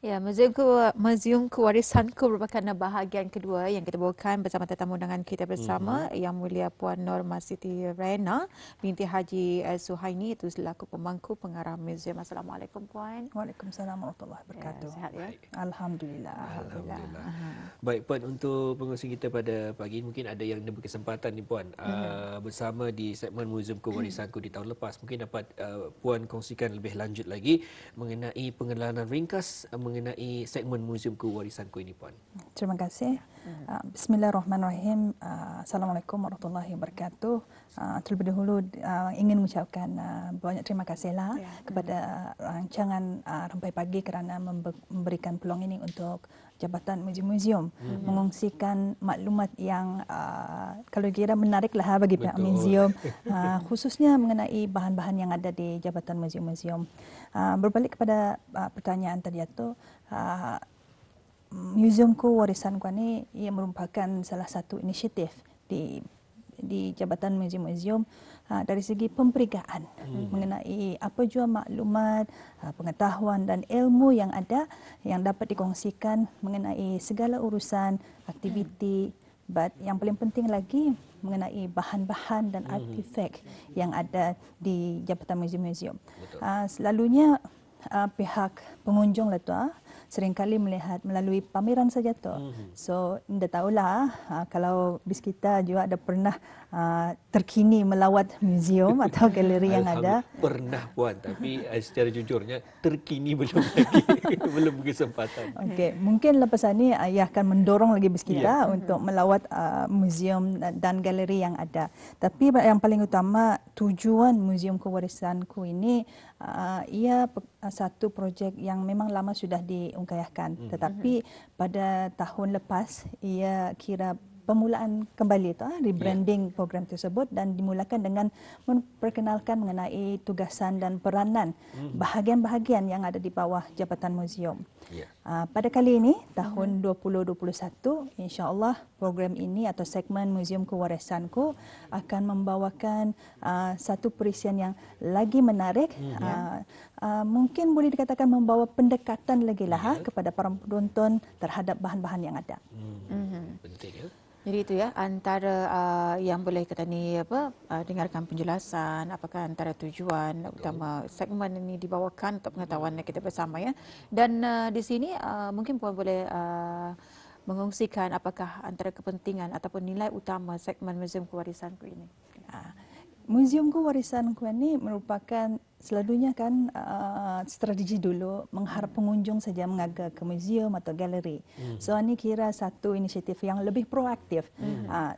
Ya, Museum Kewarisanku merupakan bahagian kedua yang kita bawakan bersama tetamu undangan kita bersama Yang Mulia Puan Norma Siti Rena binti Haji Suhaini, itu selaku pemangku pengarah museum. Assalamualaikum Puan. Waalaikumsalam warahmatullahi Ya, wabarakatuh. sihat ya? Alhamdulillah. Alhamdulillah. Alhamdulillah. Aha. Baik Puan, untuk pengurusi kita pada pagi ini, mungkin ada yang berkesempatan ni Puan bersama di segmen Museum Kewarisanku di tahun lepas. Mungkin dapat Puan kongsikan lebih lanjut lagi mengenai pengenalan ringkas mengenai segmen Museum Kewarisanku ini Puan. Terima kasih. Bismillahirrahmanirrahim. Assalamualaikum warahmatullahi wabarakatuh. Terlebih dahulu ingin mengucapkan banyak terima kasihlah kepada rancangan Rampai Pagi kerana memberikan peluang ini untuk Jabatan Museum-Museum mengongsikan maklumat yang kalau kira menariklah bagi pihak museum, khususnya mengenai bahan-bahan yang ada di Jabatan Museum-Museum. Berbalik kepada pertanyaan tadi itu, Museumku Warisanku ini ia merupakan salah satu inisiatif di Jabatan Museum-Museum dari segi pemberitaan mengenai apa jua maklumat, pengetahuan dan ilmu yang ada yang dapat dikongsikan mengenai segala urusan aktiviti, but yang paling penting lagi mengenai bahan-bahan dan artifak yang ada di Jabatan Museum-Museum. Selalunya pihak pengunjung lah tu seringkali melihat melalui pameran saja tu. So, anda tahulah kalau bis kita juga ada pernah terkini melawat museum atau galeri yang ada. Pernah Puan, tapi secara jujurnya terkini belum lagi, belum berkesempatan. Okey, mungkin lepas ini ayah akan mendorong lagi bis kita untuk melawat museum dan galeri yang ada. Tapi yang paling utama tujuan Museum Kewarisanku ini ia satu projek yang memang lama sudah diungkayahkan, tetapi pada tahun lepas ia kira pemulaan kembali tu, rebranding program tersebut dan dimulakan dengan memperkenalkan mengenai tugasan dan peranan bahagian-bahagian yang ada di bawah Jabatan Museum. Pada kali ini tahun 2021, insya-Allah program ini atau segmen Museum Kewarisanku akan membawakan satu perisian yang lagi menarik. Mungkin boleh dikatakan membawa pendekatan lagi lah kepada para penonton terhadap bahan-bahan yang ada. Penting ya. Jadi itu ya antara yang boleh kita ni dengarkan penjelasan apakah antara tujuan utama segmen ini dibawakan untuk pengetahuan kita bersama ya. Dan di sini mungkin Puan boleh mengongsikan apakah antara kepentingan ataupun nilai utama segmen Museum Kewarisanku ini. Museumku Warisanku ini merupakan selalunya kan strategi dulu mengharap pengunjung saja mengaga ke museum atau galeri. So ini kira satu inisiatif yang lebih proaktif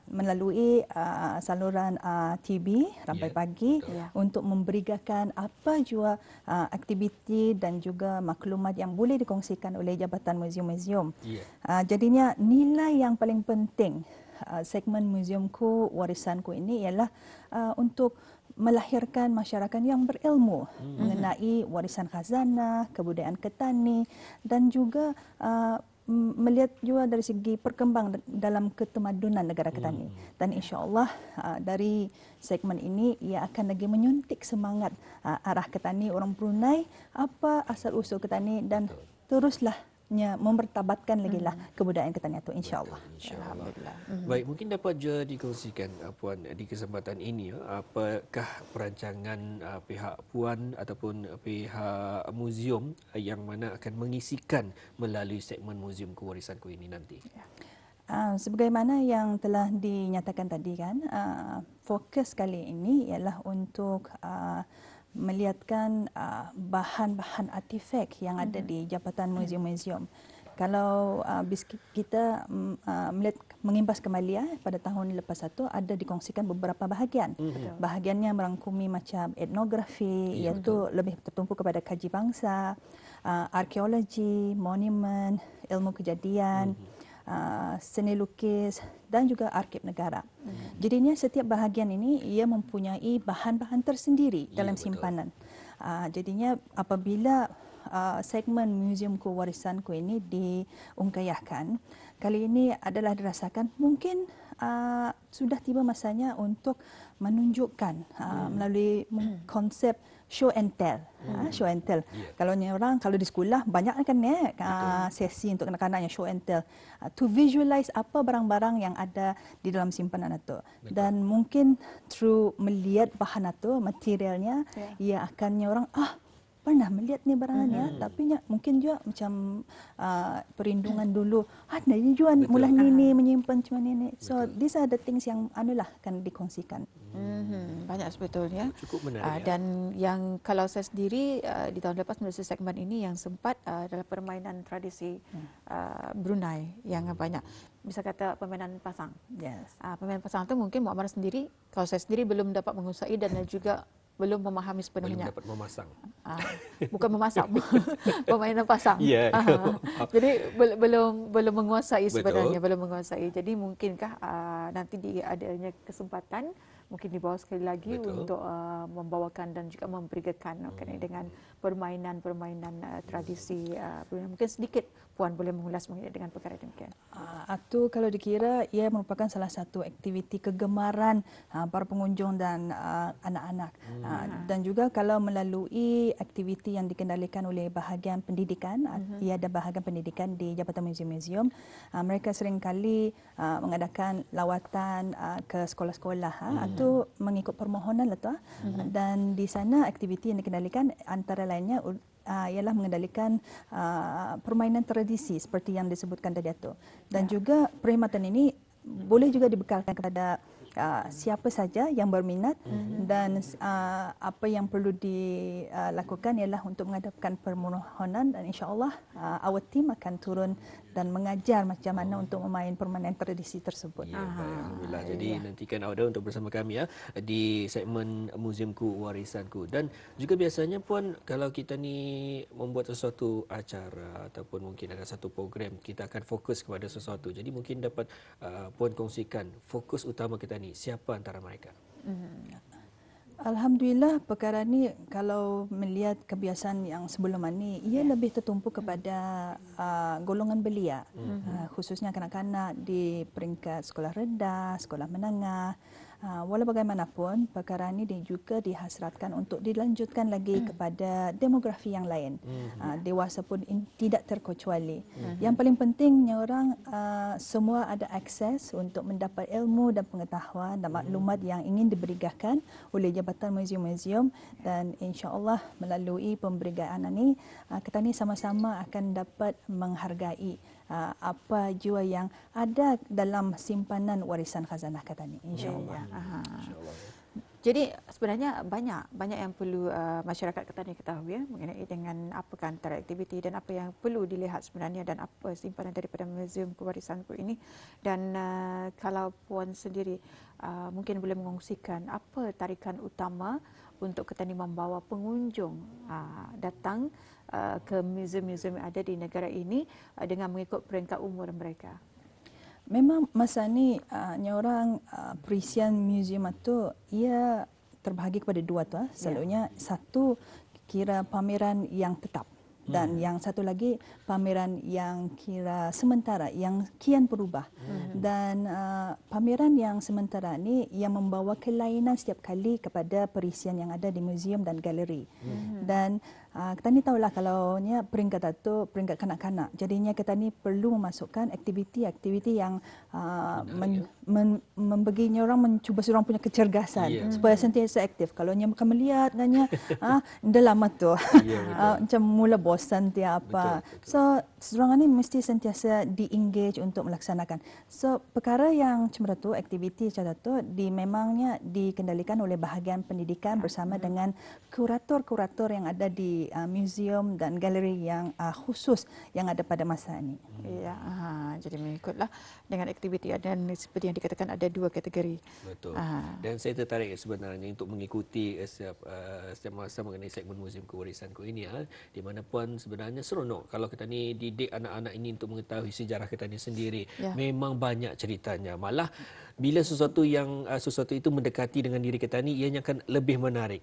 melalui saluran TV Rampai Pagi untuk memberikan apa jua aktiviti dan juga maklumat yang boleh dikongsikan oleh Jabatan Museum-Museum. Jadinya nilai yang paling penting segmen Museumku Warisanku ini ialah untuk melahirkan masyarakat yang berilmu mengenai warisan khazanah, kebudayaan Ketani dan juga melihat juga dari segi perkembangan dalam ketemadunan negara Ketani. Dan insya-Allah dari segmen ini ia akan lagi menyuntik semangat arah Ketani orang Brunei, apa asal usul Ketani dan teruslah mempertabatkan lagi lah kebudayaan Ketani itu insya-Allah. Alhamdulillah. Baik, mungkin dapat juga dikongsikan Puan di kesempatan ini apakah perancangan pihak Puan ataupun pihak museum yang mana akan mengisikan melalui segmen Museum Kewarisanku ini nanti. Sebagaimana yang telah dinyatakan tadi kan, fokus kali ini ialah untuk melihatkan bahan-bahan artifak yang ada di Jabatan Museum-Museum. Kalau kita melihat mengimbas kembali pada tahun lepas itu ada dikongsikan beberapa bahagian. Bahagiannya merangkumi macam etnografi, iaitu lebih tertumpu kepada kaji bangsa, arkeologi, monumen, ilmu kejadian, seni lukis dan juga arsip negara. Jadinya setiap bahagian ini ia mempunyai bahan-bahan tersendiri dalam simpanan. Jadinya apabila segmen Museumku Warisanku ini diungkayahkan, kali ini adalah dirasakan mungkin sudah tiba masanya untuk menunjukkan melalui konsep show and tell. Show and tell. Kalau orang kalau di sekolah banyak kan sesi untuk kanak-kanak yang show and tell. To visualize apa barang-barang yang ada di dalam simpanan itu. Dan mungkin through melihat bahan itu, materialnya, ia akannya orang pernah melihat ni barangannya, tapi mungkin juga macam perlindungan dulu. Ada juga mula ni menyimpan macam ni. So these are the things yang akan dikongsikan. Banyak sebetulnya. Cukup menarik. Dan yang kalau saya sendiri di tahun lepas melalui segmen ini yang sempat adalah permainan tradisi Brunei yang banyak. Bisa kata permainan pasang. Yes. Permainan pasang itu mungkin Muammar sendiri, kalau saya sendiri belum dapat menguasai dan juga belum memahami sepenuhnya. Belum dapat memasang. Bukan memasak, permainan pasang. Ya. Jadi belum menguasai sebenarnya, belum menguasai. Jadi mungkinkah nanti adanya kesempatan mungkin dibawa sekali lagi untuk membawakan dan juga memperagakan dengan permainan tradisi. Mungkin sedikit Puan boleh mengulas mengenai dengan perkara demikian. Itu kalau dikira ia merupakan salah satu aktiviti kegemaran para pengunjung dan anak-anak. Dan juga kalau melalui aktiviti yang dikendalikan oleh bahagian pendidikan, ia ada bahagian pendidikan di Jabatan Muzium-Muzium, mereka seringkali mengadakan lawatan ke sekolah-sekolah. Itu mengikut permohonan lah tu. Dan di sana aktiviti yang dikendalikan antara lainnya ialah mengendalikan permainan tradisi seperti yang disebutkan tadi itu. Dan juga perkhidmatan ini boleh juga dibekalkan kepada siapa saja yang berminat dan apa yang perlu dilakukan ialah untuk menghadapkan permohonan dan insya-Allah our team akan turun dan mengajar macam mana untuk memain permainan tradisi tersebut. Ya, alhamdulillah. Jadi nantikan Auda untuk bersama kami di segmen Muziumku Warisanku. Dan juga biasanya Puan, kalau kita ni membuat sesuatu acara ataupun mungkin ada satu program, kita akan fokus kepada sesuatu. Jadi mungkin dapat Puan kongsikan fokus utama kita ni siapa antara mereka? Alhamdulillah perkara ni kalau melihat kebiasaan yang sebelum ini ia lebih tertumpu kepada golongan belia, khususnya kanak-kanak di peringkat sekolah rendah, sekolah menengah. Walau bagaimanapun perkara ini juga dihasratkan untuk dilanjutkan lagi kepada demografi yang lain. Dewasa pun tidak terkecuali. Yang paling pentingnya orang semua ada akses untuk mendapat ilmu dan pengetahuan dan maklumat yang ingin diberikan oleh Jabatan Muzium-Muzium, dan insya-Allah melalui pemberian ini kita ni sama-sama akan dapat menghargai apa jua yang ada dalam simpanan warisan khazanah kata ni, insya-Allah. InsyaAllah. Jadi sebenarnya banyak yang perlu masyarakat Kedah ketahui mengenai dengan apakah antara aktiviti dan apa yang perlu dilihat sebenarnya dan apa simpanan daripada Muzium Kewarisanku ini. Dan kalau Puan sendiri mungkin boleh mengongsikan apa tarikan utama untuk Kedah membawa pengunjung datang ke muzium-muzium yang ada di negara ini dengan mengikut peringkat umur mereka. Memang masa ni orang perisian muzium itu ia terbahagi kepada dua tu. Selalunya satu kira pameran yang tetap dan yang satu lagi pameran yang kira sementara yang kian berubah. Dan pameran yang sementara ni yang membawa kelainan setiap kali kepada perisian yang ada di muzium dan galeri. Dan kita ni tahulah kalau peringkat itu peringkat kanak-kanak. Jadinya kita ni perlu memasukkan aktiviti-aktiviti yang membaginya orang mencuba seorang punya kecergasan supaya sentiasa aktif. Kalau nya makan melihat dengannya dah lama tu. Macam mula bosan dia apa. So seorang ni mesti sentiasa di-engage untuk melaksanakan. So perkara yang macam tu, aktiviti macam tu memangnya dikendalikan oleh bahagian pendidikan bersama dengan kurator-kurator yang ada di muzium dan galeri yang khusus yang ada pada masa ini. Ya, jadi mengikutlah dengan aktiviti dan seperti yang dikatakan ada dua kategori. Betul. Dan saya tertarik sebenarnya untuk mengikuti setiap masa mengenai segmen Muzium Kewarisanku ini di mana Puan sebenarnya seronok kalau kita ni didik anak-anak ini untuk mengetahui sejarah kita ni sendiri. Memang banyak ceritanya. Malah bila sesuatu itu mendekati dengan diri kita ni ianya akan lebih menarik.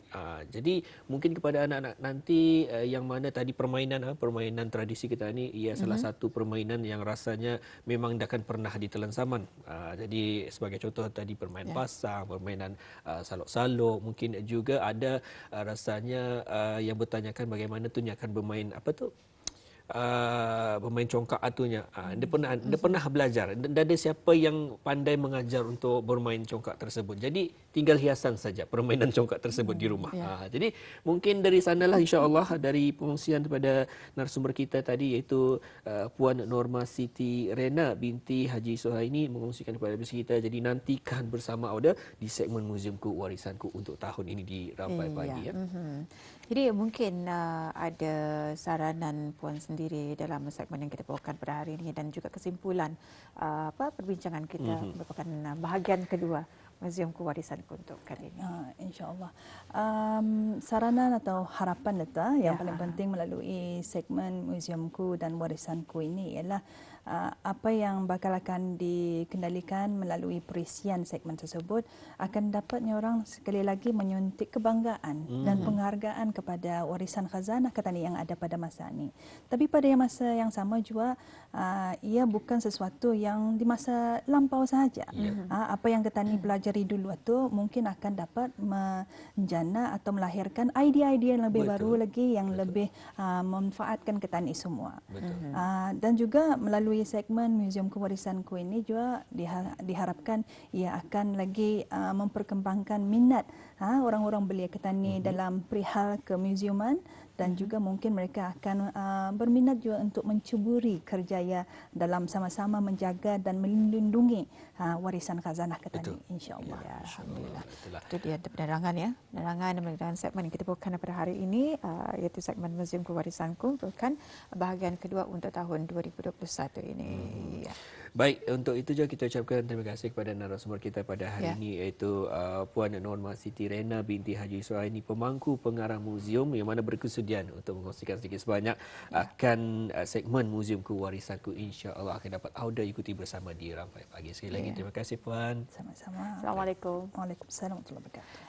Jadi mungkin kepada anak-anak nanti sekali yang mana tadi permainan tradisi kita ni ia salah satu permainan yang rasanya memang takkan pernah ditelan zaman. Jadi sebagai contoh tadi permainan pasang, permainan salok-salok, mungkin juga ada rasanya yang bertanyakan bagaimana tu dia akan bermain apa tu? Bermain congkak atunya. Dia pernah belajar dan ada siapa yang pandai mengajar untuk bermain congkak tersebut. Jadi tinggal hiasan saja permainan congkak tersebut di rumah. Jadi mungkin dari sanalah insya-Allah dari pengungsian kepada narasumber kita tadi iaitu Puan Norma Siti Rena binti Haji Suhaini mengungsikan kepada kita. Jadi nantikan bersama Auda di segmen Muziumku Warisanku untuk tahun ini di Rampai Pagi ya. Jadi mungkin ada saranan Puan sendiri dalam segmen yang kita bawakan pada hari ini dan juga kesimpulan perbincangan kita merupakan bahagian kedua Muziumku Warisanku untuk kali ini. InsyaAllah. Saranan atau harapan data yang paling penting melalui segmen Muziumku dan Warisanku ini ialah apa yang bakal akan dikendalikan melalui perisian segmen tersebut akan dapatnya orang sekali lagi menyuntik kebanggaan dan penghargaan kepada warisan khazanah Ketani yang ada pada masa ini. Tapi pada masa yang sama juga ia bukan sesuatu yang di masa lampau sahaja. Apa yang Ketani pelajari dulu itu mungkin akan dapat menjana atau melahirkan idea-idea yang lebih baru lagi yang lebih memanfaatkan Ketani semua. Dan juga melalui segmen Muziumku Warisanku ini juga diharapkan ia akan lagi memperkembangkan minat orang-orang belia Ketani dalam perihal kemuziuman dan juga mungkin mereka akan berminat juga untuk mencuburi kerjaya dalam sama-sama menjaga dan melindungi warisan khazanah Ketani insya-Allah. Ya, alhamdulillah. Itu dia penerangan ya. Penerangan segmen yang kita bawakan pada hari ini iaitu segmen Muziumku Warisanku merupakan bahagian kedua untuk tahun 2021 ini. Ya. Baik, untuk itu juga kita ucapkan terima kasih kepada narasumber kita pada hari ini iaitu Puan Norma Siti Rena binti Haji Suhaini pemangku pengarah muzium yang mana berkesudian untuk mengkongsikan sedikit sebanyak akan segmen Muziumku Warisanku insya-Allah akan dapat Auda ikuti bersama di Rampai Pagi. Sekali lagi terima kasih Puan. Sama-sama. Assalamualaikum. Waalaikumsalam warahmatullahi wabarakatuh.